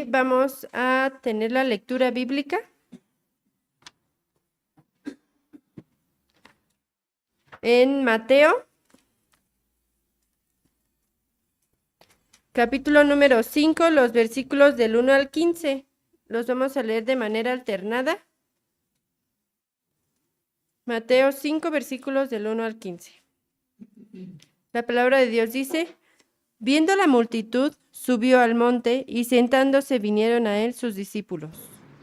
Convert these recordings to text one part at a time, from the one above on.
Vamos a tener la lectura bíblica. En Mateo, capítulo número 5, los versículos del 1 al 15. Los vamos a leer de manera alternada. Mateo 5, versículos del 1 al 15. La palabra de Dios dice: viendo la multitud, subió al monte, y sentándose vinieron a él sus discípulos.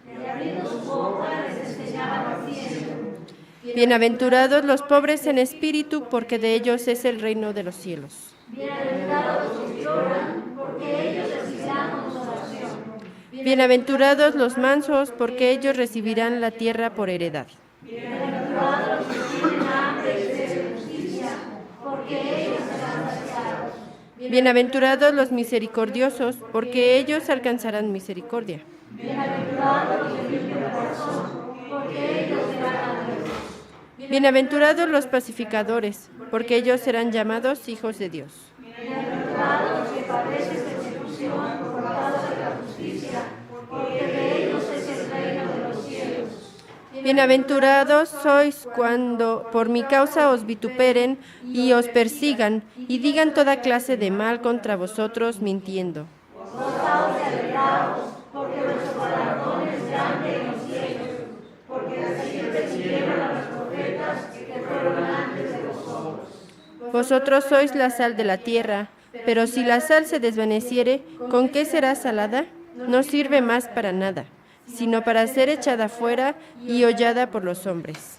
Y abriendo su boca les enseñaba diciendo: Bienaventurados los pobres en espíritu, porque de ellos es el reino de los cielos. Bienaventurados los que lloran, porque ellos recibirán consolación. Bienaventurados los mansos, porque ellos recibirán la tierra por heredad. Bienaventurados los que tienen hambre y sed de justicia, porque ellos serán saciados. Bienaventurados los misericordiosos, porque ellos alcanzarán misericordia. Bienaventurados los de limpio corazón, porque ellos verán a Dios. Bienaventurados los pacificadores, porque ellos serán llamados hijos de Dios. Bienaventurados los que padecen persecución por causa de la justicia, porque de ellos es el reino de los cielos. Bienaventurados sois cuando por mi causa os vituperen y os persigan y digan toda clase de mal contra vosotros mintiendo. Gozaos y alegraos, porque vuestro galardón es grande en los cielos, porque así recibieron a los profetas que fueron antes de vosotros. Vosotros sois la sal de la tierra, pero si la sal se desvaneciere, ¿con qué será salada? No sirve más para nada, sino para ser echada fuera y hollada por los hombres.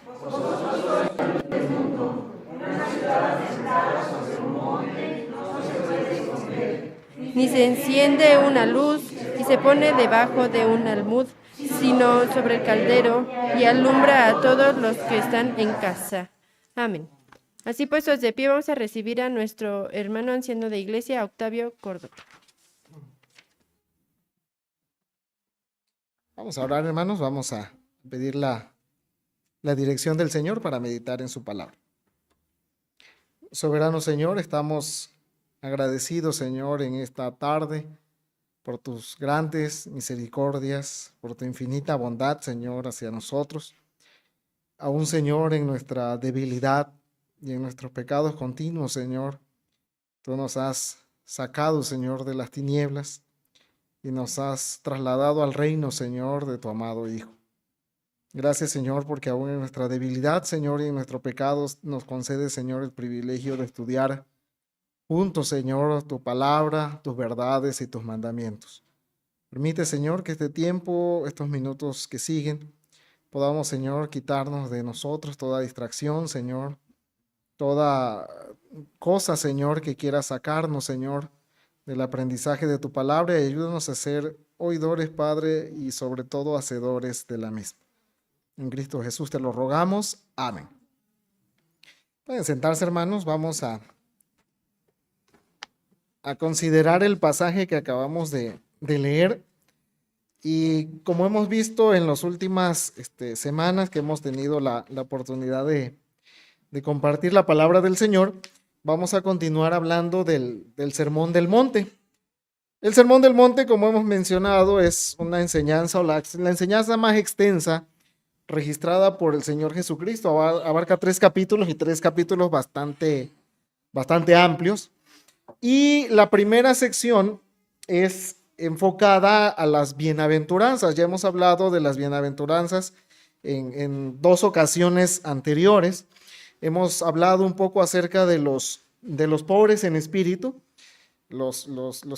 Ni se enciende una luz y se pone debajo de un almud, sino sobre el caldero, y alumbra a todos los que están en casa. Amén. Así puestos de pie, vamos a recibir a nuestro hermano anciano de iglesia, Octavio Córdoba. Vamos a orar, hermanos, vamos a pedir la dirección del Señor para meditar en su palabra. Soberano Señor, estamos agradecidos, Señor, en esta tarde por tus grandes misericordias, por tu infinita bondad, Señor, hacia nosotros. Aún, Señor, en nuestra debilidad y en nuestros pecados continuos, Señor, tú nos has sacado, Señor, de las tinieblas y nos has trasladado al reino, Señor, de tu amado Hijo. Gracias, Señor, porque aún en nuestra debilidad, Señor, y en nuestros pecados nos concede, Señor, el privilegio de estudiar juntos, Señor, tu palabra, tus verdades y tus mandamientos. Permite, Señor, que este tiempo, estos minutos que siguen, podamos, Señor, quitarnos de nosotros toda distracción, Señor, toda cosa, Señor, que quiera sacarnos, Señor, del aprendizaje de tu palabra, y ayúdanos a ser oidores, Padre, y sobre todo hacedores de la misma. En Cristo Jesús te lo rogamos. Amén. Pueden sentarse, hermanos. Vamos a considerar el pasaje que acabamos de leer. Y como hemos visto en las últimas semanas que hemos tenido la oportunidad de compartir la palabra del Señor, vamos a continuar hablando del Sermón del Monte. El Sermón del Monte, como hemos mencionado, es una enseñanza o la enseñanza más extensa registrada por el Señor Jesucristo. Abarca 3 capítulos y 3 capítulos bastante amplios. Y la primera sección es enfocada a las bienaventuranzas. Ya hemos hablado de las bienaventuranzas en 2 ocasiones anteriores. Hemos hablado un poco acerca de los pobres en espíritu, los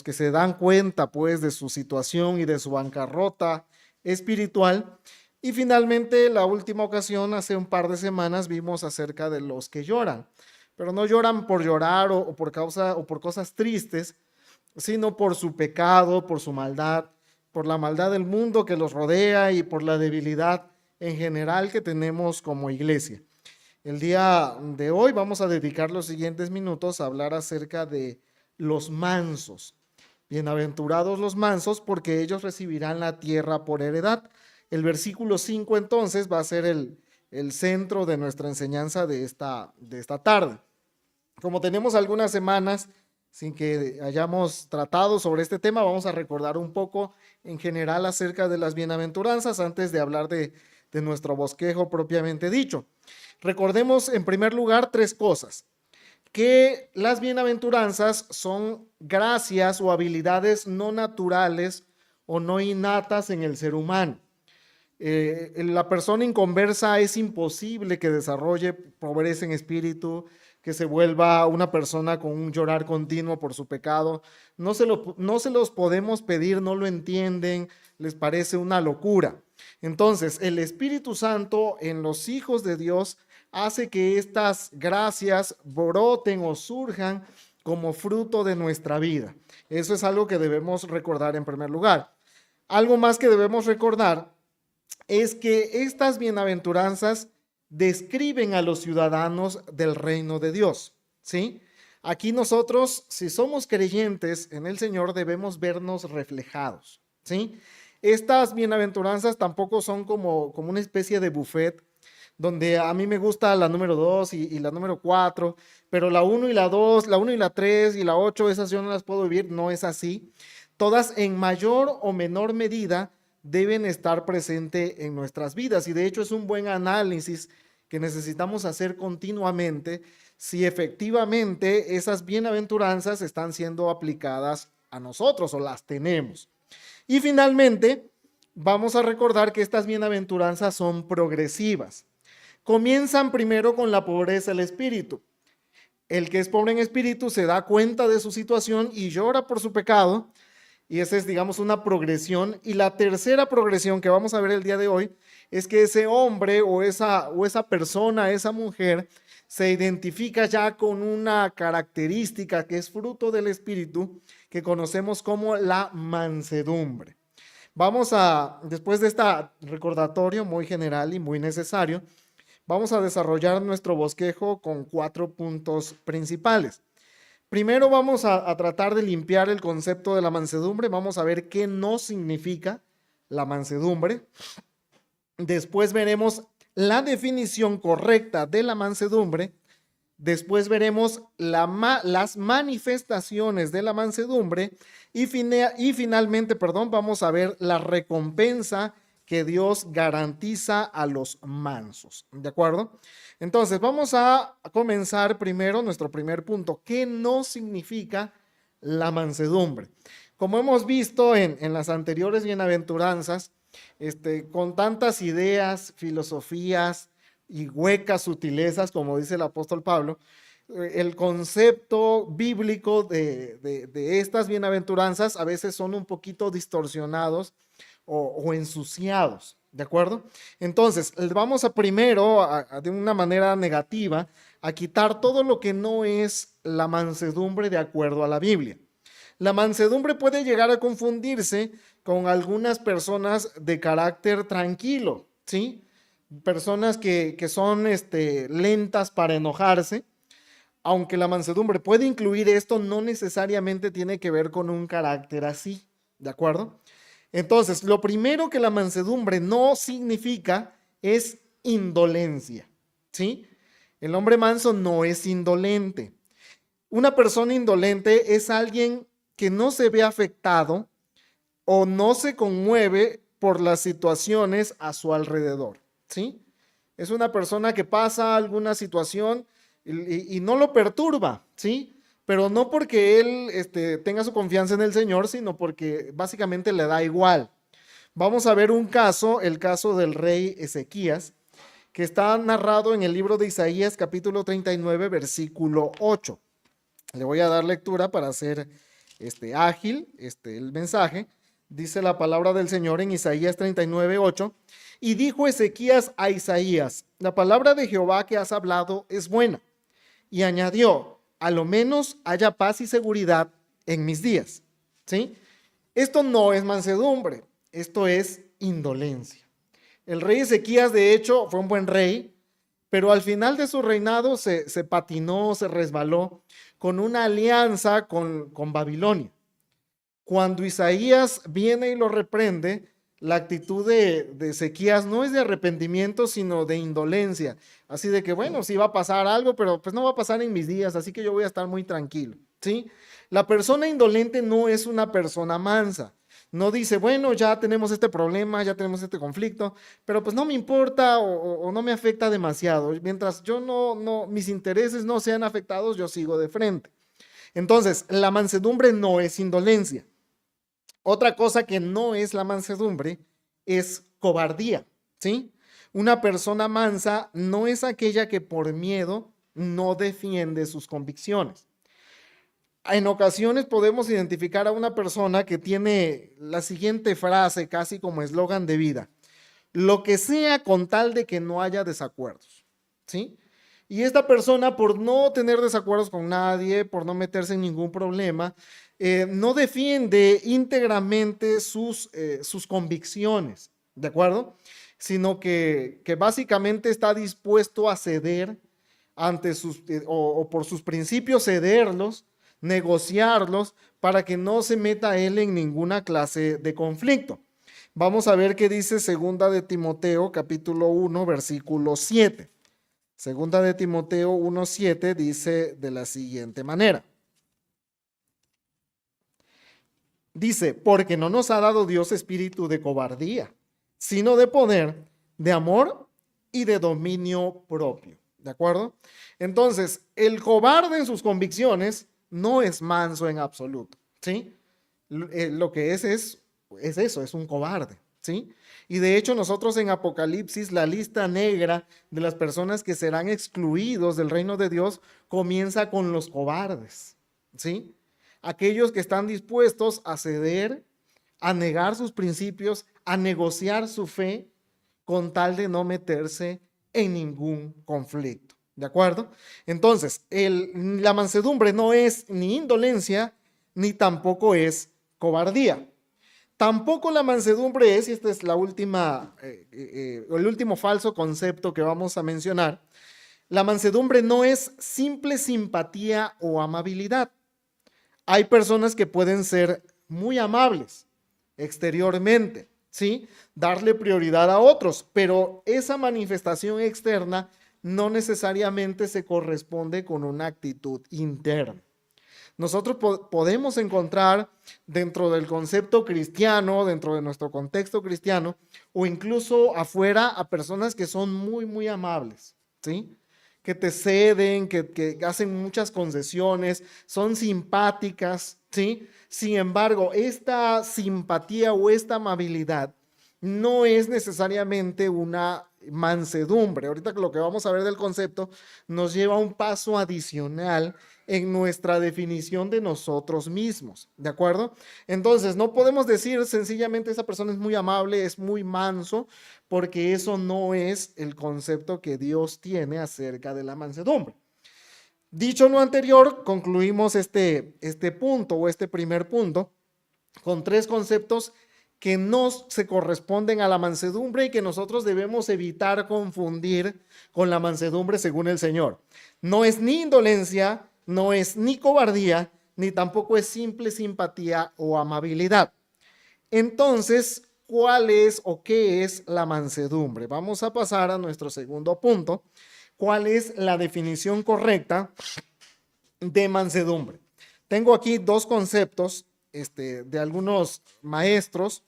que se dan cuenta, pues, de su situación y de su bancarrota espiritual. Y finalmente, la última ocasión, hace un par de semanas, vimos acerca de los que lloran, pero no lloran por llorar o por cosas tristes, sino por su pecado, por su maldad, por la maldad del mundo que los rodea y por la debilidad en general que tenemos como iglesia. El día de hoy vamos a dedicar los siguientes minutos a hablar acerca de los mansos. Bienaventurados los mansos, porque ellos recibirán la tierra por heredad. El versículo 5 entonces va a ser el centro de nuestra enseñanza de esta tarde. Como tenemos algunas semanas sin que hayamos tratado sobre este tema, vamos a recordar un poco en general acerca de las bienaventuranzas antes de hablar de nuestro bosquejo propiamente dicho. Recordemos en primer lugar 3 cosas: que las bienaventuranzas son gracias o habilidades no naturales o no innatas en el ser humano. La persona inconversa es imposible que desarrolle pobreza en espíritu, que se vuelva una persona con un llorar continuo por su pecado. No se los podemos pedir, no lo entienden, les parece una locura. Entonces, el Espíritu Santo en los hijos de Dios hace que estas gracias broten o surjan como fruto de nuestra vida. Eso es algo que debemos recordar en primer lugar. Algo más que debemos recordar es que estas bienaventuranzas describen a los ciudadanos del reino de Dios, ¿sí? Aquí nosotros, si somos creyentes en el Señor, debemos vernos reflejados, ¿sí? Estas bienaventuranzas tampoco son como una especie de buffet, donde a mí me gusta la número 2 y la número 4, pero la 1 y la 2, la 1 y la 3 y la 8, esas yo no las puedo vivir. No es así. Todas en mayor o menor medida deben estar presentes en nuestras vidas, y de hecho es un buen análisis que necesitamos hacer continuamente si efectivamente esas bienaventuranzas están siendo aplicadas a nosotros o las tenemos. Y finalmente, vamos a recordar que estas bienaventuranzas son progresivas. Comienzan primero con la pobreza del espíritu. El que es pobre en espíritu se da cuenta de su situación y llora por su pecado, y esa es, digamos, una progresión. Y la tercera progresión que vamos a ver el día de hoy es que ese hombre o esa persona, esa mujer, se identifica ya con una característica que es fruto del espíritu, que conocemos como la mansedumbre. Vamos a, después de este recordatorio muy general y muy necesario, vamos a desarrollar nuestro bosquejo con 4 puntos principales. Primero vamos a tratar de limpiar el concepto de la mansedumbre. Vamos a ver qué no significa la mansedumbre. Después veremos la definición correcta de la mansedumbre. Después veremos las manifestaciones de la mansedumbre. Y finalmente, vamos a ver la recompensa que Dios garantiza a los mansos. ¿De acuerdo? Entonces, vamos a comenzar primero nuestro primer punto. ¿Qué no significa la mansedumbre? Como hemos visto en las anteriores bienaventuranzas, con tantas ideas, filosofías y huecas sutilezas, como dice el apóstol Pablo, el concepto bíblico de estas bienaventuranzas a veces son un poquito distorsionados o ensuciados, ¿de acuerdo? Entonces, vamos a primero, de una manera negativa, a quitar todo lo que no es la mansedumbre de acuerdo a la Biblia. La mansedumbre puede llegar a confundirse con algunas personas de carácter tranquilo, ¿sí? Personas que son lentas para enojarse. Aunque la mansedumbre puede incluir esto, no necesariamente tiene que ver con un carácter así, ¿de acuerdo? Entonces, lo primero que la mansedumbre no significa es indolencia, ¿sí? El hombre manso no es indolente. Una persona indolente es alguien que no se ve afectado o no se conmueve por las situaciones a su alrededor, ¿sí? Es una persona que pasa alguna situación y no lo perturba, ¿sí? Pero no porque él tenga su confianza en el Señor, sino porque básicamente le da igual. Vamos a ver un caso, el caso del rey Ezequías, que está narrado en el libro de Isaías, capítulo 39, versículo 8. Le voy a dar lectura para hacer ágil el mensaje. Dice la palabra del Señor en Isaías 39, 8. Y dijo Ezequías a Isaías: la palabra de Jehová que has hablado es buena. Y añadió: a lo menos haya paz y seguridad en mis días, ¿sí? Esto no es mansedumbre, esto es indolencia. El rey Ezequías, de hecho, fue un buen rey, pero al final de su reinado se patinó, se resbaló con una alianza con Babilonia. Cuando Isaías viene y lo reprende, la actitud de Ezequías no es de arrepentimiento, sino de indolencia. Así de que, bueno, sí va a pasar algo, pero pues no va a pasar en mis días, así que yo voy a estar muy tranquilo, ¿sí? La persona indolente no es una persona mansa. No dice, bueno, ya tenemos este problema, ya tenemos este conflicto, pero pues no me importa o no me afecta demasiado. Mientras yo mis intereses no sean afectados, yo sigo de frente. Entonces, la mansedumbre no es indolencia. Otra cosa que no es la mansedumbre es cobardía, ¿sí? Una persona mansa no es aquella que por miedo no defiende sus convicciones. En ocasiones podemos identificar a una persona que tiene la siguiente frase casi como eslogan de vida: lo que sea con tal de que no haya desacuerdos, ¿sí? Y esta persona, por no tener desacuerdos con nadie, por no meterse en ningún problema, no defiende íntegramente sus convicciones, ¿de acuerdo? Sino que básicamente está dispuesto a ceder ante o por sus principios cederlos, negociarlos, para que no se meta él en ninguna clase de conflicto. Vamos a ver qué dice Segunda de Timoteo, capítulo 1, versículo 7. Segunda de Timoteo 1:7 dice de la siguiente manera. Dice, porque no nos ha dado Dios espíritu de cobardía, sino de poder, de amor y de dominio propio. ¿De acuerdo? Entonces, el cobarde en sus convicciones no es manso en absoluto, ¿sí? Lo que es eso, es un cobarde, ¿sí? Y de hecho nosotros en Apocalipsis, la lista negra de las personas que serán excluidos del reino de Dios comienza con los cobardes, ¿sí? Aquellos que están dispuestos a ceder, a negar sus principios, a negociar su fe con tal de no meterse en ningún conflicto, ¿de acuerdo? Entonces, la mansedumbre no es ni indolencia, ni tampoco es cobardía. Tampoco la mansedumbre es, y este es el último falso concepto que vamos a mencionar, la mansedumbre no es simple simpatía o amabilidad. Hay personas que pueden ser muy amables exteriormente, ¿sí? Darle prioridad a otros, pero esa manifestación externa no necesariamente se corresponde con una actitud interna. Nosotros podemos encontrar dentro del concepto cristiano, dentro de nuestro contexto cristiano, o incluso afuera, a personas que son muy, muy amables, ¿sí? Que te ceden, que hacen muchas concesiones, son simpáticas, ¿sí? Sin embargo, esta simpatía o esta amabilidad no es necesariamente una mansedumbre. Ahorita lo que vamos a ver del concepto nos lleva a un paso adicional en nuestra definición de nosotros mismos, ¿de acuerdo? Entonces, no podemos decir sencillamente esa persona es muy amable, es muy manso, porque eso no es el concepto que Dios tiene acerca de la mansedumbre. Dicho lo anterior, concluimos este punto o este primer punto con tres conceptos que no se corresponden a la mansedumbre y que nosotros debemos evitar confundir con la mansedumbre según el Señor. No es ni indolencia, no es ni cobardía, ni tampoco es simple simpatía o amabilidad. Entonces, ¿cuál es o qué es la mansedumbre? Vamos a pasar a nuestro segundo punto. ¿Cuál es la definición correcta de mansedumbre? Tengo aquí dos conceptos de algunos maestros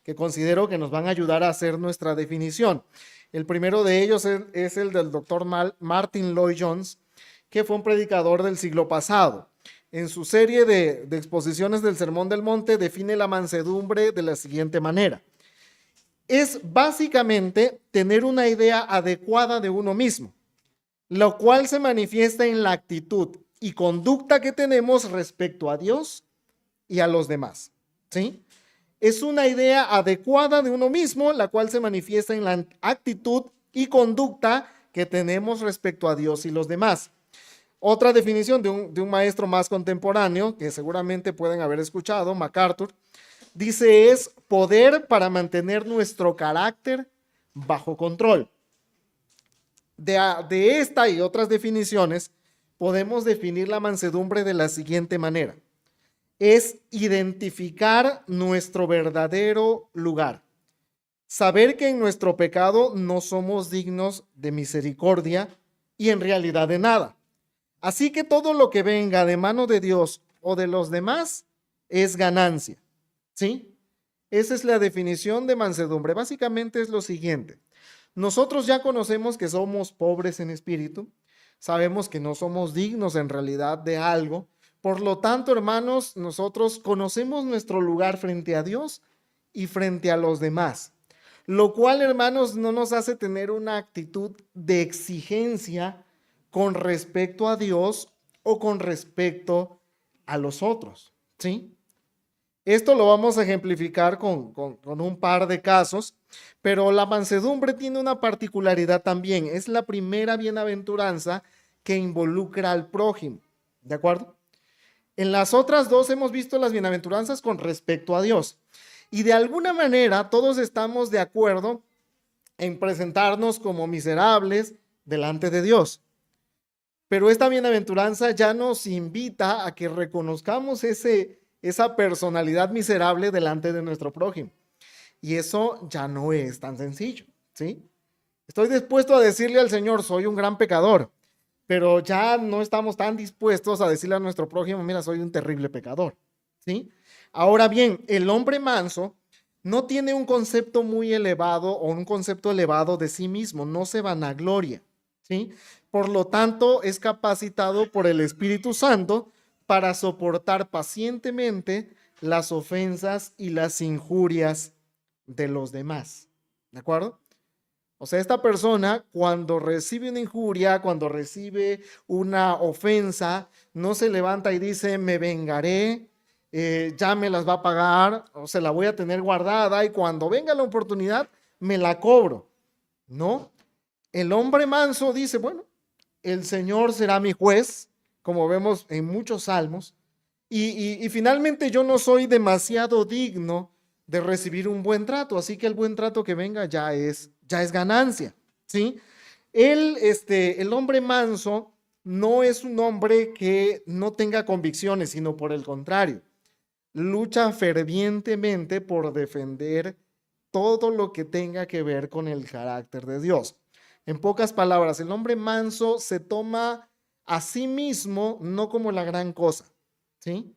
que considero que nos van a ayudar a hacer nuestra definición. El primero de ellos es el del doctor Martin Lloyd-Jones, que fue un predicador del siglo pasado. En su serie de exposiciones del Sermón del Monte define la mansedumbre de la siguiente manera. Es básicamente tener una idea adecuada de uno mismo, lo cual se manifiesta en la actitud y conducta que tenemos respecto a Dios y a los demás, ¿sí? Es una idea adecuada de uno mismo, la cual se manifiesta en la actitud y conducta que tenemos respecto a Dios y los demás. Otra definición de un maestro más contemporáneo, que seguramente pueden haber escuchado, MacArthur, dice es poder para mantener nuestro carácter bajo control. De esta y otras definiciones, podemos definir la mansedumbre de la siguiente manera. Es identificar nuestro verdadero lugar. Saber que en nuestro pecado no somos dignos de misericordia y en realidad de nada. Así que todo lo que venga de mano de Dios o de los demás es ganancia, ¿sí? Esa es la definición de mansedumbre. Básicamente es lo siguiente. Nosotros ya conocemos que somos pobres en espíritu, sabemos que no somos dignos en realidad de algo. Por lo tanto, hermanos, nosotros conocemos nuestro lugar frente a Dios y frente a los demás, lo cual, hermanos, no nos hace tener una actitud de exigencia con respecto a Dios o con respecto a los otros, ¿sí? Esto lo vamos a ejemplificar con un par de casos, pero la mansedumbre tiene una particularidad también. Es la primera bienaventuranza que involucra al prójimo, ¿de acuerdo? En las otras dos hemos visto las bienaventuranzas con respecto a Dios. Y de alguna manera todos estamos de acuerdo en presentarnos como miserables delante de Dios. Pero esta bienaventuranza ya nos invita a que reconozcamos esa personalidad miserable delante de nuestro prójimo. Y eso ya no es tan sencillo, ¿sí? Estoy dispuesto a decirle al Señor, soy un gran pecador, pero ya no estamos tan dispuestos a decirle a nuestro prójimo, mira, soy un terrible pecador, ¿sí? Ahora bien, el hombre manso no tiene un concepto muy elevado o un concepto elevado de sí mismo, no se vanagloria, ¿sí? Por lo tanto, es capacitado por el Espíritu Santo para soportar pacientemente las ofensas y las injurias de los demás, ¿de acuerdo? O sea, esta persona cuando recibe una injuria, cuando recibe una ofensa, no se levanta y dice, me vengaré, ya me las va a pagar, o se la voy a tener guardada y cuando venga la oportunidad, me la cobro. No, el hombre manso dice, bueno, el Señor será mi juez, como vemos en muchos salmos, y finalmente yo no soy demasiado digno de recibir un buen trato, así que el buen trato que venga ya es ganancia, ¿sí? El hombre manso no es un hombre que no tenga convicciones, sino por el contrario, lucha fervientemente por defender todo lo que tenga que ver con el carácter de Dios. En pocas palabras, el hombre manso se toma a sí mismo no como la gran cosa, ¿sí?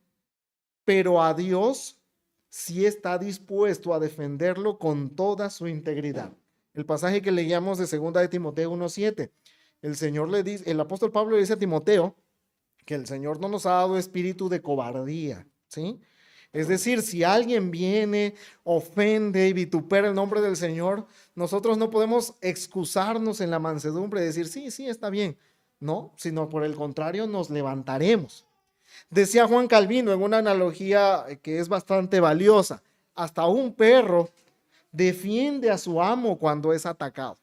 Pero a Dios sí está dispuesto a defenderlo con toda su integridad. El pasaje que leíamos de 2 de Timoteo 1:7, el apóstol Pablo le dice a Timoteo que el Señor no nos ha dado espíritu de cobardía, ¿sí? Es decir, si alguien viene, ofende y vitupera el nombre del Señor, nosotros no podemos excusarnos en la mansedumbre y decir, sí, está bien. No, sino por el contrario, nos levantaremos. Decía Juan Calvino en una analogía que es bastante valiosa, hasta un perro defiende a su amo cuando es atacado.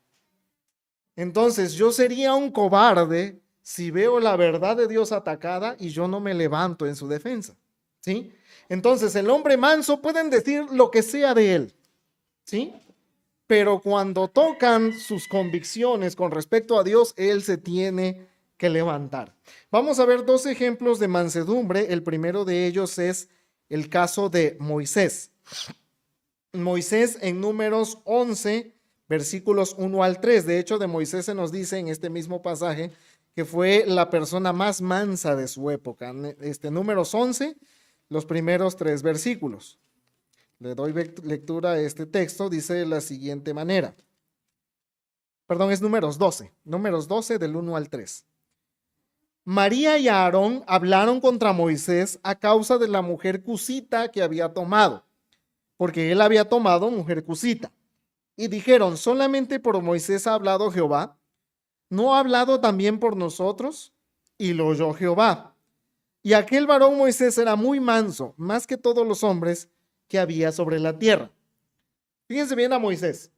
Entonces, yo sería un cobarde si veo la verdad de Dios atacada y yo no me levanto en su defensa, ¿sí? Entonces, el hombre manso pueden decir lo que sea de él, ¿sí? Pero cuando tocan sus convicciones con respecto a Dios, él se tiene que levantar. Vamos a ver dos ejemplos de mansedumbre. El primero de ellos es el caso de Moisés. Moisés en Números 11, versículos 1 al 3. De hecho, de Moisés se nos dice en este mismo pasaje que fue la persona más mansa de su época. Números 11, los primeros 3 versículos. Le doy lectura a este texto, dice de la siguiente manera. Perdón, es Números 12 del 1 al 3. María y Aarón hablaron contra Moisés a causa de la mujer cusita que había tomado, porque él había tomado mujer cusita. Y dijeron, ¿solamente por Moisés ha hablado Jehová? ¿No ha hablado también por nosotros? Y lo oyó Jehová. Y aquel varón Moisés era muy manso, más que todos los hombres que había sobre la tierra. Fíjense bien a Moisés.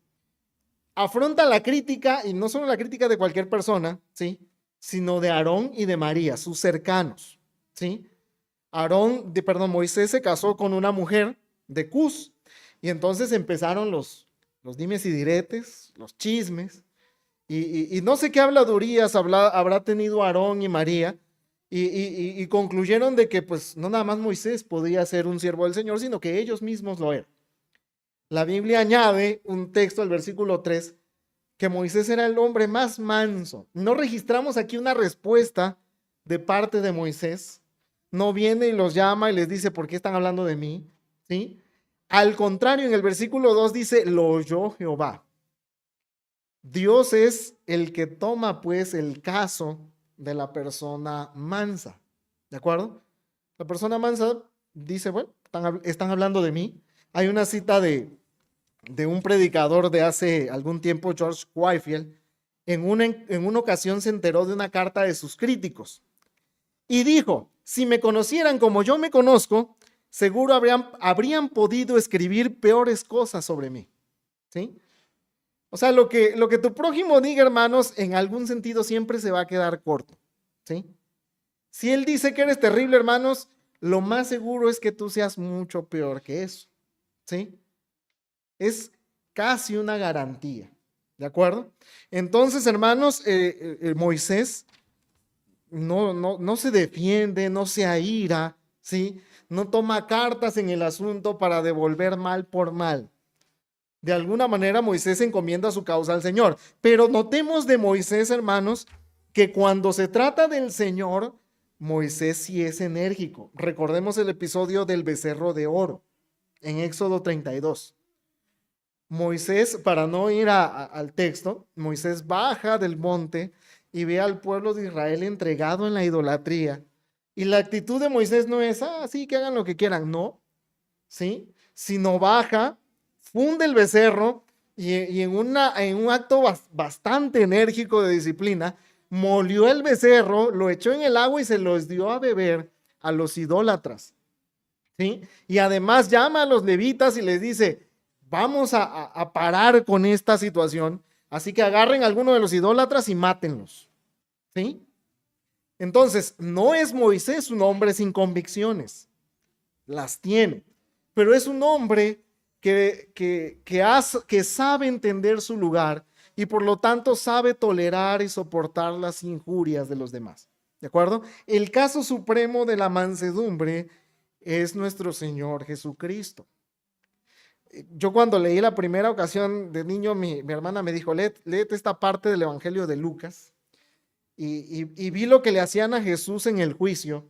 Afronta la crítica, y no solo la crítica de cualquier persona, ¿sí?, sino de Aarón y de María, sus cercanos, ¿sí? Moisés se casó con una mujer de Cus, y entonces empezaron los dimes y diretes, los chismes, y no sé qué habladurías habrá tenido Aarón y María, y concluyeron de que pues no nada más Moisés podía ser un siervo del Señor, sino que ellos mismos lo eran. La Biblia añade un texto al versículo 3, que Moisés era el hombre más manso. No registramos aquí una respuesta de parte de Moisés, no viene y los llama y les dice, ¿por qué están hablando de mí? ¿Sí? Al contrario, en el versículo 2 dice, lo oyó Jehová. Dios es el que toma pues el caso de la persona mansa, ¿de acuerdo? La persona mansa dice, bueno, están hablando de mí. Hay una cita de un predicador de hace algún tiempo, George Whitefield. En una ocasión se enteró de una carta de sus críticos y dijo, si me conocieran como yo me conozco, seguro habrían podido escribir peores cosas sobre mí, ¿sí? O sea, lo que tu prójimo diga, hermanos, en algún sentido siempre se va a quedar corto, ¿sí? Si él dice que eres terrible, hermanos, lo más seguro es que tú seas mucho peor que eso, ¿sí? Es casi una garantía, ¿de acuerdo? Entonces, hermanos, Moisés no se defiende, no se aira, ¿sí? No toma cartas en el asunto para devolver mal por mal. De alguna manera Moisés encomienda su causa al Señor. Pero notemos de Moisés, hermanos, que cuando se trata del Señor, Moisés sí es enérgico. Recordemos el episodio del becerro de oro en Éxodo 32. Moisés, para no ir al texto, Moisés baja del monte y ve al pueblo de Israel entregado en la idolatría. Y la actitud de Moisés no es, sí, que hagan lo que quieran, no, ¿sí? Sino baja, funde el becerro y en un acto bastante enérgico de disciplina, molió el becerro, lo echó en el agua y se los dio a beber a los idólatras, ¿sí? Y además llama a los levitas y les dice, vamos a parar con esta situación, así que agarren a alguno de los idólatras y mátenlos, ¿sí? Entonces, no es Moisés un hombre sin convicciones, las tiene, pero es un hombre que sabe entender su lugar y por lo tanto sabe tolerar y soportar las injurias de los demás, ¿de acuerdo? El caso supremo de la mansedumbre es nuestro Señor Jesucristo. Yo cuando leí la primera ocasión de niño, mi hermana me dijo, léete esta parte del Evangelio de Lucas, y vi lo que le hacían a Jesús en el juicio,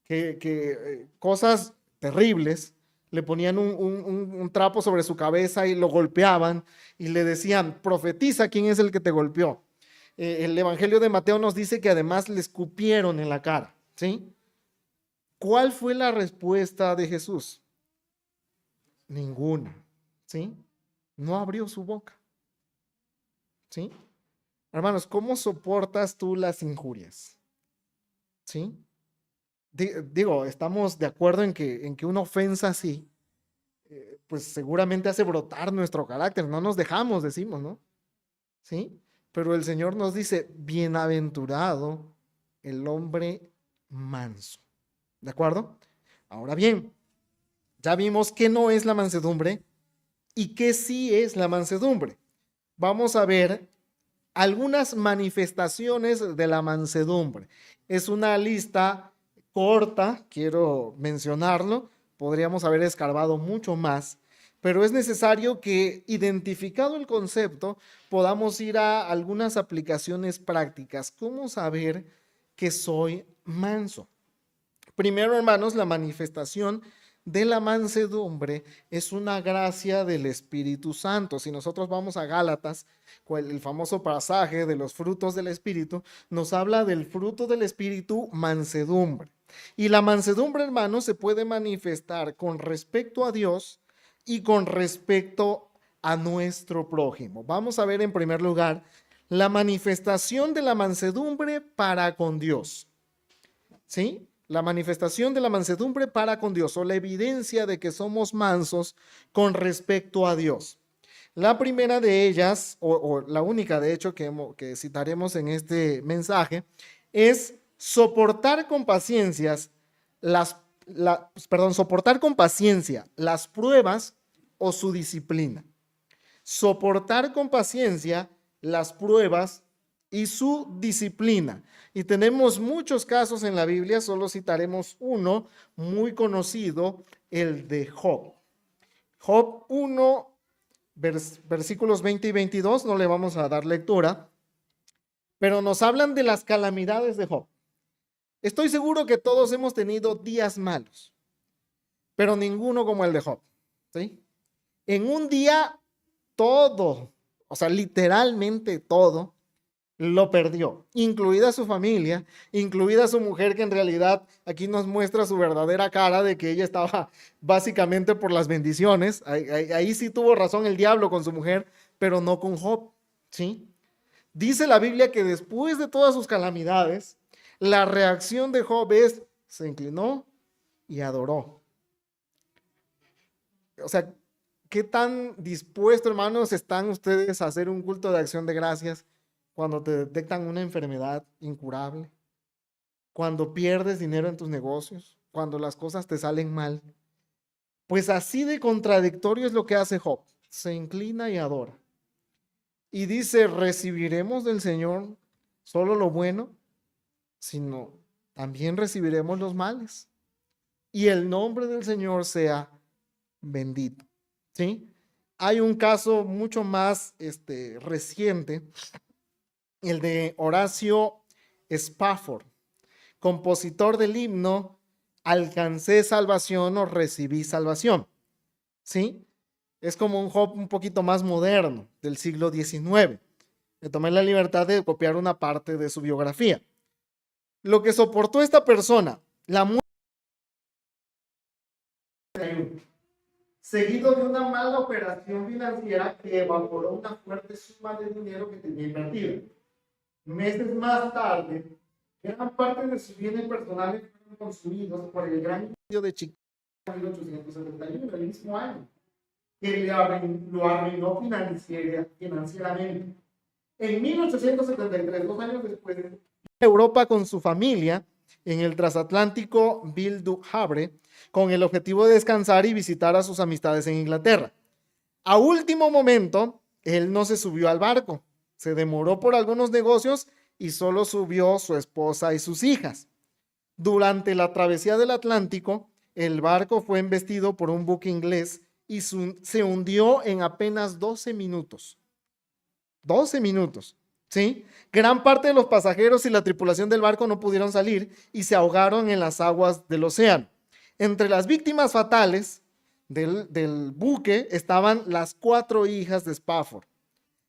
que cosas terribles, le ponían un trapo sobre su cabeza y lo golpeaban y le decían, profetiza quién es el que te golpeó. El Evangelio de Mateo nos dice que además le escupieron en la cara, ¿sí? ¿Cuál fue la respuesta de Jesús? Ninguna, ¿sí? No abrió su boca, ¿sí? Hermanos, ¿cómo soportas tú las injurias? ¿Sí? Digo, estamos de acuerdo en que una ofensa así, pues seguramente hace brotar nuestro carácter, no nos dejamos, decimos, ¿no? ¿Sí? Pero el Señor nos dice, bienaventurado el hombre manso, ¿de acuerdo? Ahora bien, ya vimos que no es la mansedumbre y que sí es la mansedumbre. Vamos a ver algunas manifestaciones de la mansedumbre. Es una lista corta, quiero mencionarlo, podríamos haber escarbado mucho más, pero es necesario que, identificado el concepto, podamos ir a algunas aplicaciones prácticas. ¿Cómo saber que soy manso? Primero, hermanos, la manifestación de la mansedumbre es una gracia del Espíritu Santo. Si nosotros vamos a Gálatas, el famoso pasaje de los frutos del Espíritu, nos habla del fruto del Espíritu, mansedumbre. Y la mansedumbre, hermanos, se puede manifestar con respecto a Dios y con respecto a nuestro prójimo. Vamos a ver en primer lugar la manifestación de la mansedumbre para con Dios, ¿sí? La manifestación de la mansedumbre para con Dios, o la evidencia de que somos mansos con respecto a Dios. La primera de ellas, o la única de hecho que citaremos en este mensaje, es soportar con paciencia soportar con paciencia las pruebas o su disciplina. Soportar con paciencia las pruebas y su disciplina. Y tenemos muchos casos en la Biblia, solo citaremos uno muy conocido, el de Job. Job 1, versículos 20 y 22, no le vamos a dar lectura, pero nos hablan de las calamidades de Job. Estoy seguro que todos hemos tenido días malos, pero ninguno como el de Job, ¿sí? En un día todo, o sea, literalmente todo, lo perdió, incluida su familia, incluida su mujer, que en realidad aquí nos muestra su verdadera cara de que ella estaba básicamente por las bendiciones. Ahí sí tuvo razón el diablo con su mujer, pero no con Job, ¿sí? Dice la Biblia que después de todas sus calamidades, la reacción de Job es, se inclinó y adoró. O sea, ¿qué tan dispuestos, hermanos, están ustedes a hacer un culto de acción de gracias cuando te detectan una enfermedad incurable? Cuando pierdes dinero en tus negocios, cuando las cosas te salen mal. Pues así de contradictorio es lo que hace Job. Se inclina y adora. Y dice, recibiremos del Señor solo lo bueno, sino también recibiremos los males. Y el nombre del Señor sea bendito. ¿Sí? Hay un caso mucho más reciente, el de Horacio Spafford, compositor del himno Alcancé salvación o recibí salvación. ¿Sí? Es como un Job un poquito más moderno, del siglo XIX. Me tomé la libertad de copiar una parte de su biografía. Lo que soportó esta persona, la muerte, seguido de una mala operación financiera que evaporó una fuerte suma de dinero que tenía invertido. Meses más tarde, gran parte de sus bienes personales fueron consumidos por el gran incendio de Chicago en 1871, el mismo año, que lo arruinó financieramente. En 1873, 2 años después, Europa con su familia en el transatlántico Ville du Havre, con el objetivo de descansar y visitar a sus amistades en Inglaterra. A último momento, él no se subió al barco, se demoró por algunos negocios y solo subió su esposa y sus hijas. Durante la travesía del Atlántico, el barco fue embestido por un buque inglés y se hundió en apenas 12 minutos. 12 minutos, ¿sí? Gran parte de los pasajeros y la tripulación del barco no pudieron salir y se ahogaron en las aguas del océano. Entre las víctimas fatales del buque estaban las 4 hijas de Spafford.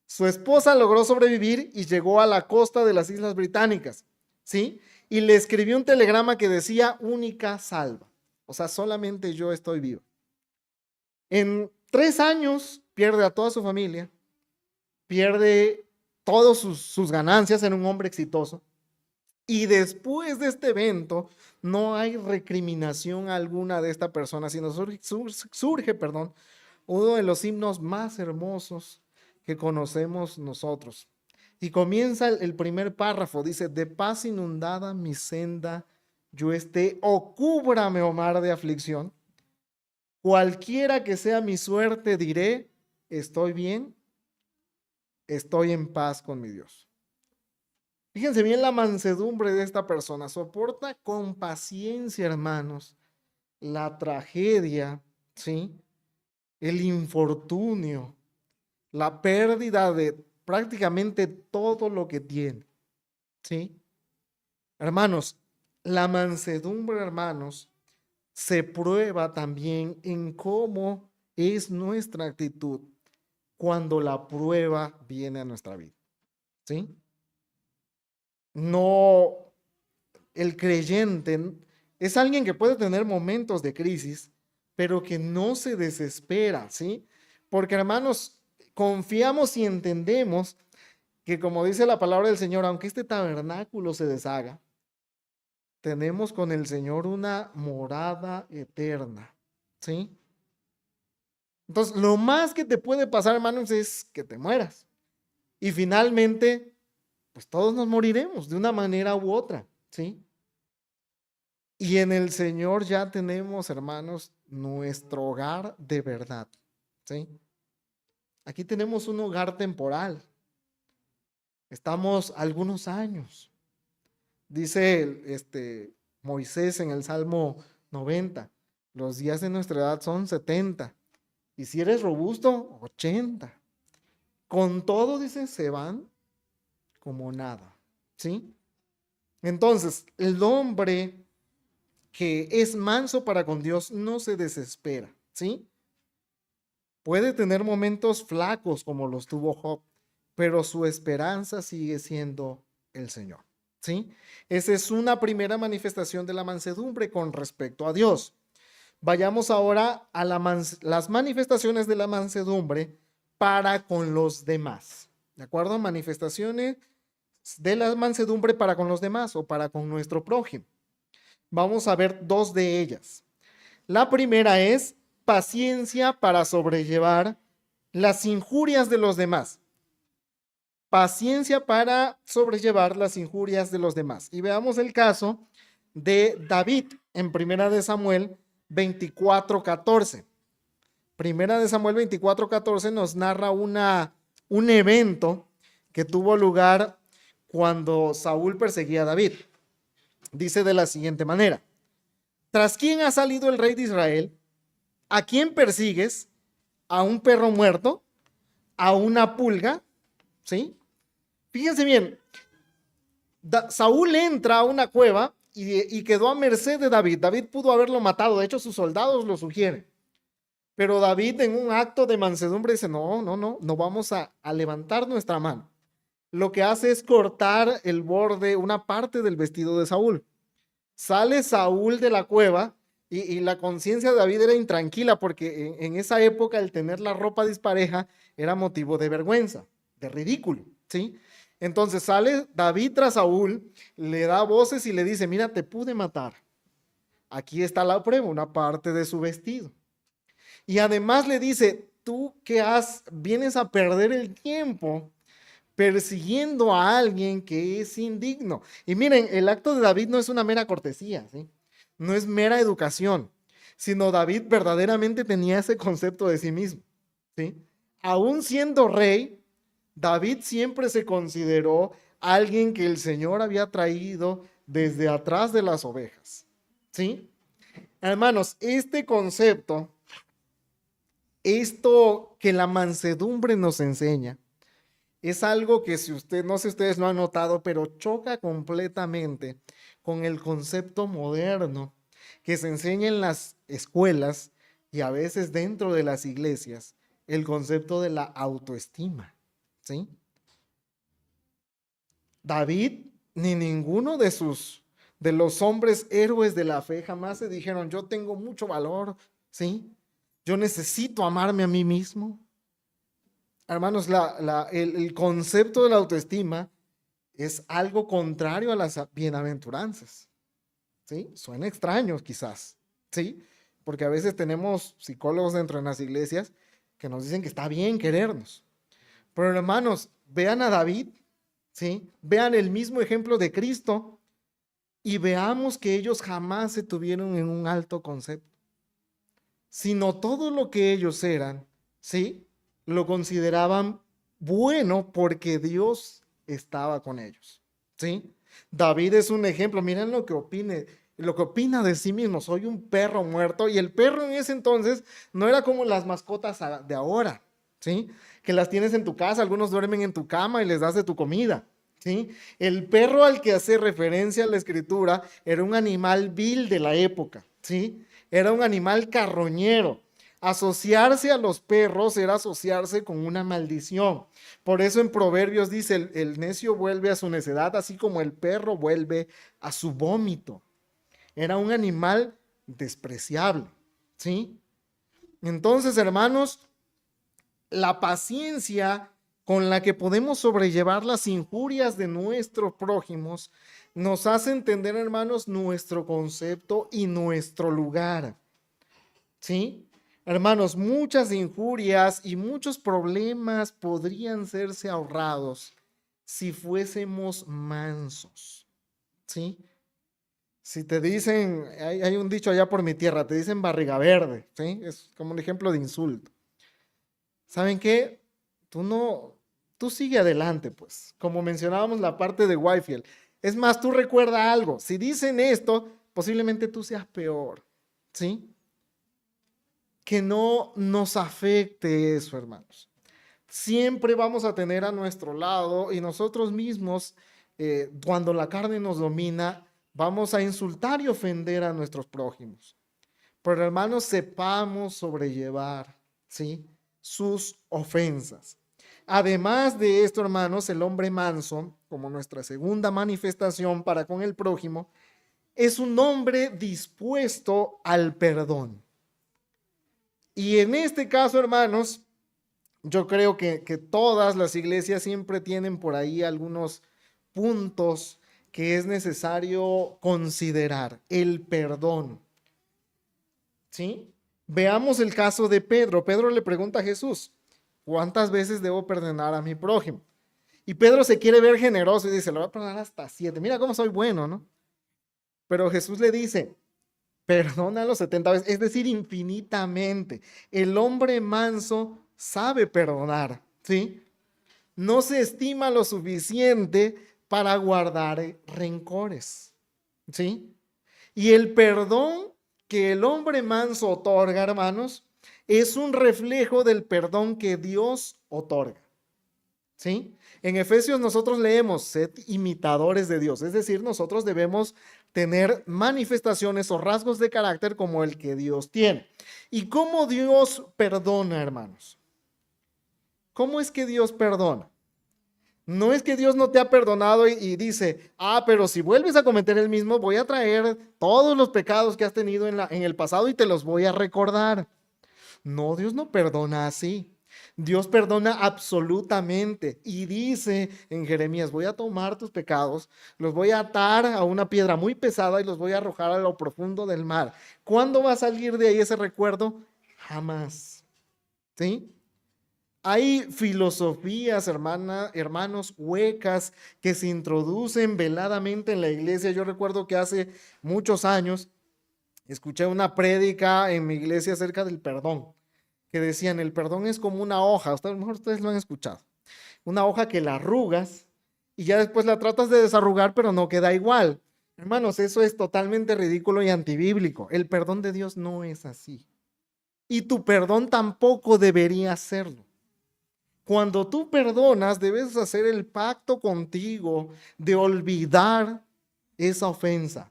Su esposa logró sobrevivir y llegó a la costa de las Islas Británicas, ¿sí? Y le escribió un telegrama que decía única salva. O sea, solamente yo estoy vivo. En 3 años pierde a toda su familia, pierde todas sus ganancias, era un hombre exitoso. Y después de este evento, no hay recriminación alguna de esta persona, sino surge, uno de los himnos más hermosos que conocemos nosotros. Y comienza el primer párrafo, dice, de paz inundada mi senda yo esté, o cúbrame, oh mar de aflicción. Cualquiera que sea mi suerte, diré, estoy bien, estoy en paz con mi Dios. Fíjense bien la mansedumbre de esta persona. Soporta con paciencia, hermanos, la tragedia, ¿sí? El infortunio, la pérdida de prácticamente todo lo que tiene, ¿sí? Hermanos, la mansedumbre, hermanos, se prueba también en cómo es nuestra actitud cuando la prueba viene a nuestra vida, ¿sí? No, el creyente es alguien que puede tener momentos de crisis, pero que no se desespera, ¿sí? Porque, hermanos, confiamos y entendemos que, como dice la palabra del Señor, aunque este tabernáculo se deshaga, tenemos con el Señor una morada eterna, ¿sí? Entonces, lo más que te puede pasar, hermanos, es que te mueras. Y finalmente, pues todos nos moriremos de una manera u otra, ¿sí? Y en el Señor ya tenemos, hermanos, nuestro hogar de verdad, ¿sí? Aquí tenemos un hogar temporal. Estamos algunos años. Dice Moisés en el Salmo 90, los días de nuestra edad son 70. Y si eres robusto, 80. Con todo, dice, se van como nada, ¿sí? Entonces, el hombre que es manso para con Dios no se desespera, ¿sí? Puede tener momentos flacos como los tuvo Job, pero su esperanza sigue siendo el Señor, ¿sí? Esa es una primera manifestación de la mansedumbre con respecto a Dios. Vayamos ahora a las manifestaciones de la mansedumbre para con los demás, ¿de acuerdo? Manifestaciones de la mansedumbre para con los demás o para con nuestro prójimo. Vamos a ver dos de ellas. La primera es paciencia para sobrellevar las injurias de los demás. Paciencia para sobrellevar las injurias de los demás. Y veamos el caso de David en Primera de Samuel 24:14. Primera de Samuel 24:14 nos narra un evento que tuvo lugar cuando Saúl perseguía a David. Dice de la siguiente manera: ¿tras quién ha salido el rey de Israel? ¿A quién persigues? ¿A un perro muerto? ¿A una pulga? ¿Sí? Fíjense bien, Saúl entra a una cueva y quedó a merced de David. David pudo haberlo matado, de hecho sus soldados lo sugieren. Pero David en un acto de mansedumbre dice, no vamos a levantar nuestra mano. Lo que hace es cortar el borde, una parte del vestido de Saúl. Sale Saúl de la cueva y la conciencia de David era intranquila porque en esa época el tener la ropa dispareja era motivo de vergüenza, de ridículo, ¿sí? Entonces sale David tras Saúl, le da voces y le dice, mira, te pude matar. Aquí está la prueba, una parte de su vestido. Y además le dice, tú que vienes a perder el tiempo persiguiendo a alguien que es indigno. Y miren, el acto de David no es una mera cortesía, ¿sí? No es mera educación, sino David verdaderamente tenía ese concepto de sí mismo, ¿sí? Aún siendo rey, David siempre se consideró alguien que el Señor había traído desde atrás de las ovejas, ¿sí? Hermanos, este concepto, esto que la mansedumbre nos enseña, es algo que no sé si ustedes lo han notado, pero choca completamente con el concepto moderno que se enseña en las escuelas y a veces dentro de las iglesias, el concepto de la autoestima, ¿sí? David ni ninguno de los hombres héroes de la fe jamás se dijeron, yo tengo mucho valor, ¿sí? Yo necesito amarme a mí mismo. Hermanos, el concepto de la autoestima es algo contrario a las bienaventuranzas, ¿sí? Suena extraño quizás, ¿sí? Porque a veces tenemos psicólogos dentro de las iglesias que nos dicen que está bien querernos. Pero hermanos, vean a David, ¿sí? Vean el mismo ejemplo de Cristo y veamos que ellos jamás se tuvieron en un alto concepto, sino todo lo que ellos eran, ¿sí? Lo consideraban bueno porque Dios estaba con ellos, ¿sí? David es un ejemplo, miren lo que opina de sí mismo, soy un perro muerto, y el perro en ese entonces no era como las mascotas de ahora, ¿sí? Que las tienes en tu casa, algunos duermen en tu cama y les das de tu comida, ¿sí? El perro al que hace referencia la escritura era un animal vil de la época, ¿sí? Era un animal carroñero. Asociarse a los perros era asociarse con una maldición. Por eso en Proverbios dice, el necio vuelve a su necedad, así como el perro vuelve a su vómito. Era un animal despreciable, ¿sí? Entonces, hermanos, la paciencia con la que podemos sobrellevar las injurias de nuestros prójimos nos hace entender, hermanos, nuestro concepto y nuestro lugar, ¿sí? Hermanos, muchas injurias y muchos problemas podrían serse ahorrados si fuésemos mansos, ¿sí? Si te dicen, hay un dicho allá por mi tierra, te dicen barriga verde, ¿sí? Es como un ejemplo de insulto. ¿Saben qué? Tú sigue adelante, pues. Como mencionábamos la parte de Whitefield. Es más, tú recuerda algo. Si dicen esto, posiblemente tú seas peor, ¿sí? Que no nos afecte eso, hermanos. Siempre vamos a tener a nuestro lado y nosotros mismos cuando la carne nos domina, vamos a insultar y ofender a nuestros prójimos. Pero hermanos, sepamos sobrellevar, ¿sí?, sus ofensas. Además de esto, hermanos, el hombre manso, como nuestra segunda manifestación para con el prójimo, es un hombre dispuesto al perdón. Y en este caso, hermanos, yo creo que todas las iglesias siempre tienen por ahí algunos puntos que es necesario considerar. El perdón, ¿sí? Veamos el caso de Pedro. Pedro le pregunta a Jesús, ¿cuántas veces debo perdonar a mi prójimo? Y Pedro se quiere ver generoso y dice, lo voy a perdonar hasta 7. Mira cómo soy bueno, ¿no? Pero Jesús le dice, perdónalo 70 veces, es decir, infinitamente. El hombre manso sabe perdonar, ¿sí? No se estima lo suficiente para guardar rencores, ¿sí? Y el perdón que el hombre manso otorga, hermanos, es un reflejo del perdón que Dios otorga, ¿sí? En Efesios nosotros leemos, sed imitadores de Dios, es decir, nosotros debemos tener manifestaciones o rasgos de carácter como el que Dios tiene. ¿Y cómo Dios perdona, hermanos? ¿Cómo es que Dios perdona? No es que Dios no te ha perdonado y dice, pero si vuelves a cometer el mismo, voy a traer todos los pecados que has tenido en el pasado y te los voy a recordar. No, Dios no perdona así. Dios perdona absolutamente y dice en Jeremías, voy a tomar tus pecados, los voy a atar a una piedra muy pesada y los voy a arrojar a lo profundo del mar. ¿Cuándo va a salir de ahí ese recuerdo? Jamás. ¿Sí? Hay filosofías, hermanos, huecas que se introducen veladamente en la iglesia. Yo recuerdo que hace muchos años escuché una prédica en mi iglesia acerca del perdón, que decían, el perdón es como una hoja, a lo mejor ustedes lo han escuchado, una hoja que la arrugas y ya después la tratas de desarrugar, pero no queda igual. Hermanos, eso es totalmente ridículo y antibíblico. El perdón de Dios no es así. Y tu perdón tampoco debería serlo. Cuando tú perdonas, debes hacer el pacto contigo de olvidar esa ofensa,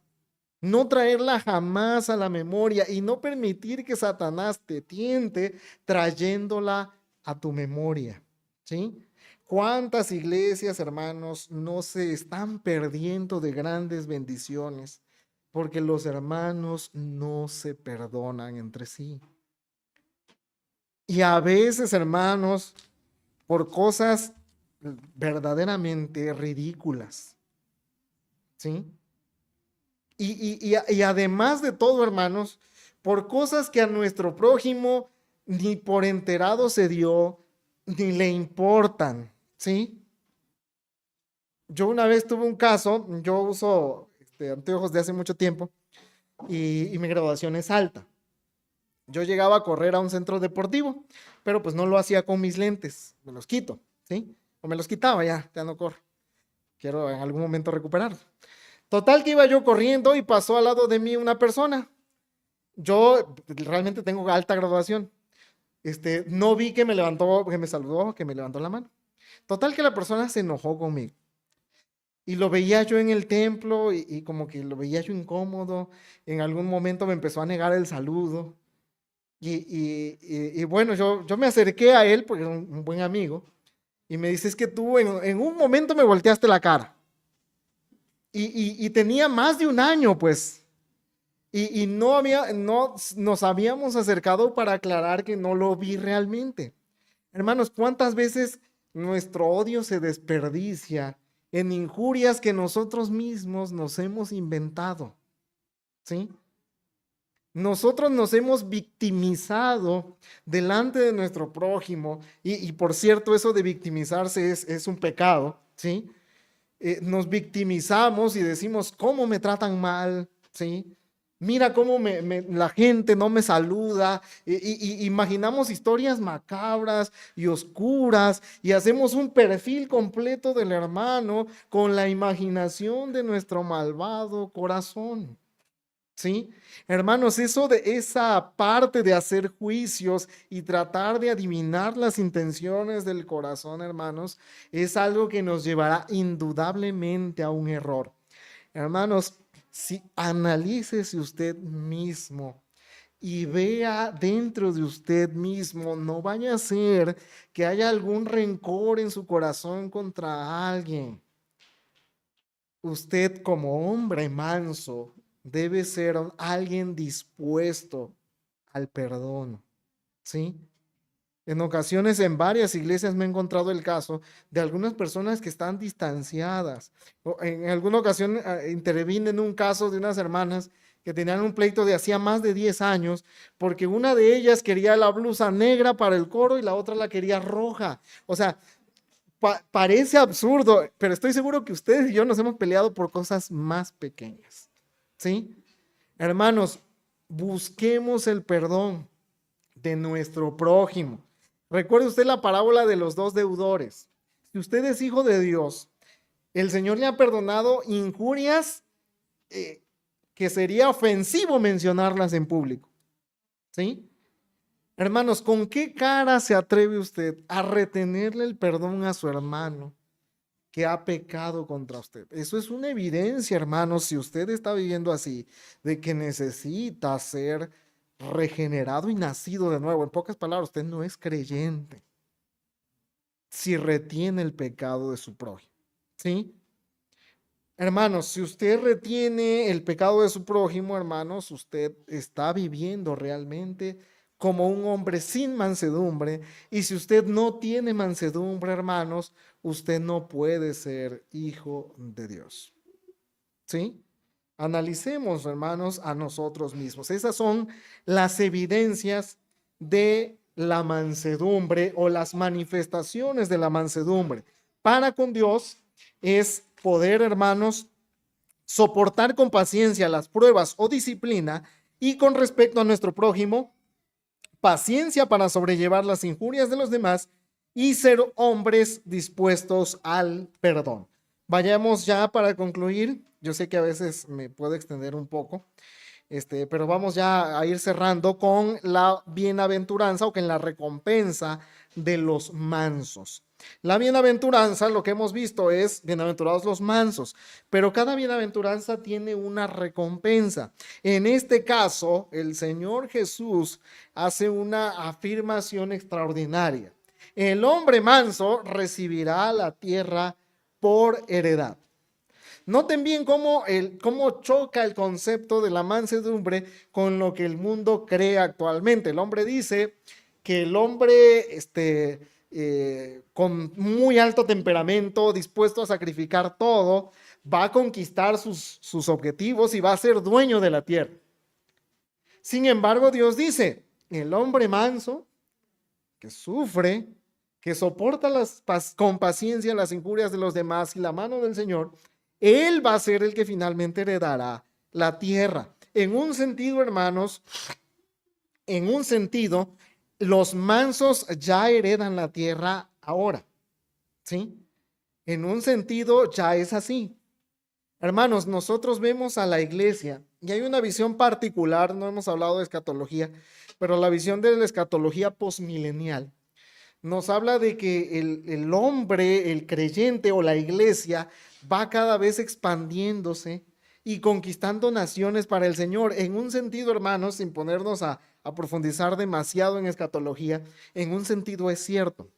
no traerla jamás a la memoria y no permitir que Satanás te tiente trayéndola a tu memoria, ¿sí? ¿Cuántas iglesias, hermanos, no se están perdiendo de grandes bendiciones porque los hermanos no se perdonan entre sí? Y a veces, hermanos, por cosas verdaderamente ridículas, ¿sí? Y además de todo, hermanos, por cosas que a nuestro prójimo ni por enterado se dio, ni le importan, ¿sí? Yo una vez tuve un caso, yo uso anteojos de hace mucho tiempo y mi graduación es alta. Yo llegaba a correr a un centro deportivo, pero pues no lo hacía con mis lentes, me los quito, ¿sí? O me los quitaba, ya no corro. Quiero en algún momento recuperarlos. Total que iba yo corriendo y pasó al lado de mí una persona. Yo realmente tengo alta graduación. No vi que me levantó, que me saludó, que me levantó la mano. Total que la persona se enojó conmigo. Y lo veía yo en el templo y como que lo veía yo incómodo. En algún momento me empezó a negar el saludo. Y bueno, yo me acerqué a él porque era un buen amigo. Y me dice, es que tú en un momento me volteaste la cara. Y tenía más de un año, pues. Y no nos habíamos acercado para aclarar que no lo vi realmente. Hermanos, ¿cuántas veces nuestro odio se desperdicia en injurias que nosotros mismos nos hemos inventado? ¿Sí? Nosotros nos hemos victimizado delante de nuestro prójimo. Y por cierto, eso de victimizarse es un pecado, ¿sí? Nos victimizamos y decimos, ¿cómo me tratan mal? ¿Sí? Mira cómo la gente no me saluda. Imaginamos historias macabras y oscuras y hacemos un perfil completo del hermano con la imaginación de nuestro malvado corazón. ¿Sí? Hermanos, eso de esa parte de hacer juicios y tratar de adivinar las intenciones del corazón, hermanos, es algo que nos llevará indudablemente a un error. Hermanos, si analícese usted mismo y vea dentro de usted mismo, no vaya a ser que haya algún rencor en su corazón contra alguien. Usted como hombre manso debe ser alguien dispuesto al perdón, ¿sí? En ocasiones, en varias iglesias me he encontrado el caso de algunas personas que están distanciadas. En alguna ocasión intervine en un caso de unas hermanas que tenían un pleito de hacía más de 10 años, porque una de ellas quería la blusa negra para el coro y la otra la quería roja. O sea, parece absurdo, pero estoy seguro que ustedes y yo nos hemos peleado por cosas más pequeñas, ¿sí? Hermanos, busquemos el perdón de nuestro prójimo. Recuerde usted la parábola de los dos deudores. Si usted es hijo de Dios, el Señor le ha perdonado injurias que sería ofensivo mencionarlas en público, ¿sí? Hermanos, ¿con qué cara se atreve usted a retenerle el perdón a su hermano que ha pecado contra usted? Eso es una evidencia, hermanos, si usted está viviendo así, de que necesita ser regenerado y nacido de nuevo. En pocas palabras, usted no es creyente si retiene el pecado de su prójimo, ¿sí? Hermanos, si usted retiene el pecado de su prójimo, hermanos, usted está viviendo realmente como un hombre sin mansedumbre. Y si usted no tiene mansedumbre, hermanos, usted no puede ser hijo de Dios. ¿Sí? Analicemos, hermanos, a nosotros mismos. Esas son las evidencias de la mansedumbre o las manifestaciones de la mansedumbre. Para con Dios es poder, hermanos, soportar con paciencia las pruebas o disciplina, y con respecto a nuestro prójimo, paciencia para sobrellevar las injurias de los demás y ser hombres dispuestos al perdón. Vayamos ya para concluir. Yo sé que a veces me puedo extender un poco, pero vamos ya a ir cerrando con la bienaventuranza, o con la recompensa de los mansos. La bienaventuranza, lo que hemos visto es bienaventurados los mansos, pero cada bienaventuranza tiene una recompensa. En este caso, el Señor Jesús hace una afirmación extraordinaria. El hombre manso recibirá la tierra por heredad. Noten bien cómo choca el concepto de la mansedumbre con lo que el mundo cree actualmente. El hombre dice que el hombre con muy alto temperamento, dispuesto a sacrificar todo, va a conquistar sus objetivos y va a ser dueño de la tierra. Sin embargo, Dios dice, el hombre manso, que sufre, que soporta con paciencia las injurias de los demás y la mano del Señor, él va a ser el que finalmente heredará la tierra. En un sentido, hermanos, los mansos ya heredan la tierra ahora, ¿sí? En un sentido ya es así. Hermanos, nosotros vemos a la iglesia y hay una visión particular, no hemos hablado de escatología, pero la visión de la escatología posmilenial nos habla de que el hombre, el creyente o la iglesia va cada vez expandiéndose y conquistando naciones para el Señor. En un sentido, hermanos, sin ponernos a profundizar demasiado en escatología, en un sentido es cierto.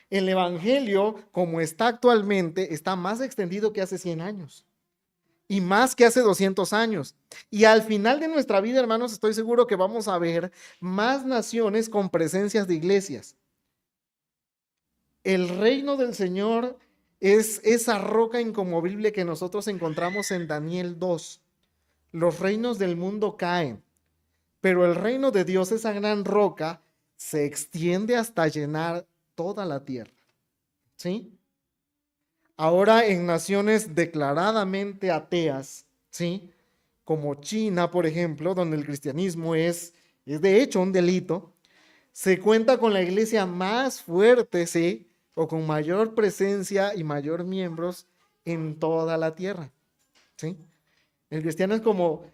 El evangelio, como está actualmente, está más extendido que hace 100 años y más que hace 200 años. Y al final de nuestra vida, hermanos, estoy seguro que vamos a ver más naciones con presencias de iglesias. El reino del Señor es esa roca inconmovible que nosotros encontramos en Daniel 2. Los reinos del mundo caen, pero el reino de Dios, esa gran roca, se extiende hasta llenar toda la tierra. ¿Sí? Ahora en naciones declaradamente ateas, ¿sí? Como China, por ejemplo, donde el cristianismo es de hecho un delito, se cuenta con la iglesia más fuerte, ¿sí?, o con mayor presencia y mayor miembros en toda la tierra, ¿sí? El cristiano es como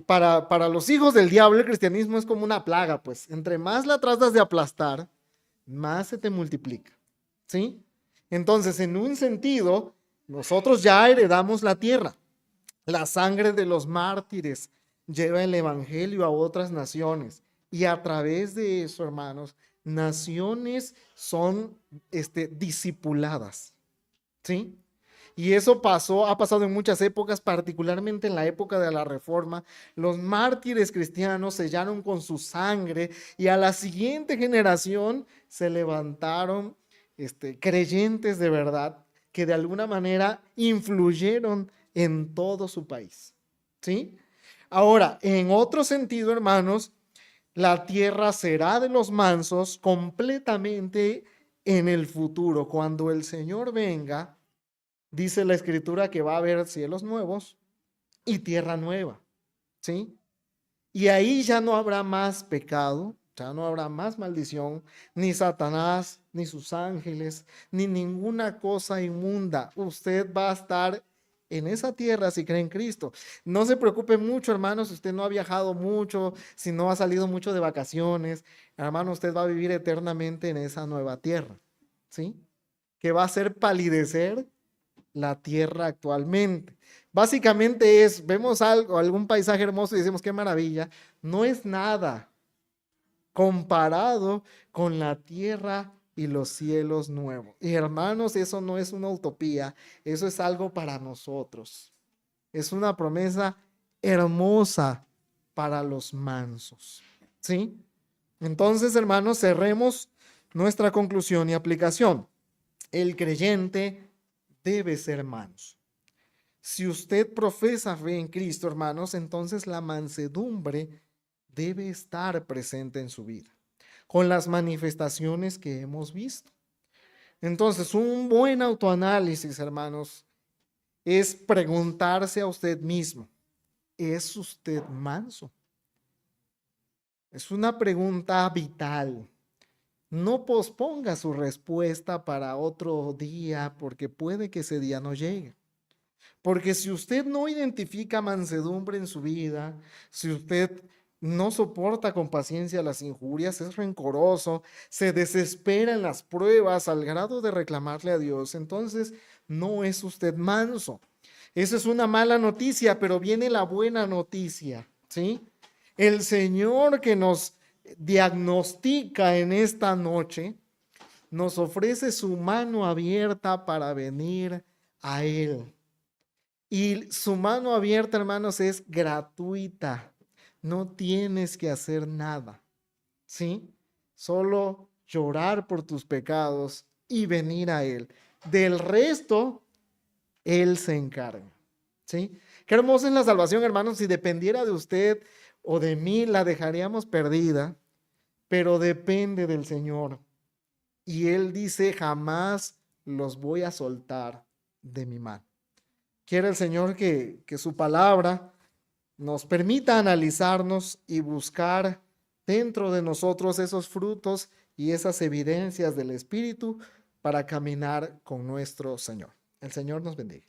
para los hijos del diablo el cristianismo es como una plaga, pues entre más la tratas de aplastar, más se te multiplica, ¿sí? Entonces, en un sentido, nosotros ya heredamos la tierra. La sangre de los mártires lleva el evangelio a otras naciones. Y a través de eso, hermanos, naciones son discipuladas, ¿sí? Y eso ha pasado en muchas épocas, particularmente en la época de la Reforma. Los mártires cristianos sellaron con su sangre y a la siguiente generación se levantaron creyentes de verdad que de alguna manera influyeron en todo su país, ¿sí? Ahora, en otro sentido, hermanos, la tierra será de los mansos completamente en el futuro. Cuando el Señor venga, dice la Escritura que va a haber cielos nuevos y tierra nueva, ¿sí? Y ahí ya no habrá más pecado, ya no habrá más maldición, ni Satanás, ni sus ángeles, ni ninguna cosa inmunda. Usted va a estar en esa tierra si cree en Cristo. No se preocupe mucho, hermano, si usted no ha viajado mucho, si no ha salido mucho de vacaciones, hermano, usted va a vivir eternamente en esa nueva tierra, ¿sí? Que va a hacer palidecer la tierra actualmente. Básicamente vemos algún paisaje hermoso y decimos qué maravilla. No es nada comparado con la tierra y los cielos nuevos. Y hermanos, eso no es una utopía, eso es algo para nosotros. Es una promesa hermosa para los mansos, ¿sí? Entonces, hermanos, cerremos nuestra conclusión y aplicación. El creyente debe ser manso. Si usted profesa fe en Cristo, hermanos, entonces la mansedumbre debe estar presente en su vida, con las manifestaciones que hemos visto. Entonces, un buen autoanálisis, hermanos, es preguntarse a usted mismo, ¿es usted manso? Es una pregunta vital. No posponga su respuesta para otro día, porque puede que ese día no llegue. Porque si usted no identifica mansedumbre en su vida, si usted no soporta con paciencia las injurias, es rencoroso, se desespera en las pruebas al grado de reclamarle a Dios, entonces no es usted manso. Esa es una mala noticia, pero viene la buena noticia, ¿sí? El Señor que nos diagnostica en esta noche, nos ofrece su mano abierta para venir a Él. Y su mano abierta, hermanos, es gratuita. No tienes que hacer nada, ¿sí? Solo llorar por tus pecados y venir a Él. Del resto, Él se encarga, ¿sí? Qué hermosa es la salvación, hermanos. Si dependiera de usted o de mí, la dejaríamos perdida, pero depende del Señor. Y Él dice, jamás los voy a soltar de mi mano. Quiere el Señor que su palabra nos permita analizarnos y buscar dentro de nosotros esos frutos y esas evidencias del Espíritu para caminar con nuestro Señor. El Señor nos bendiga.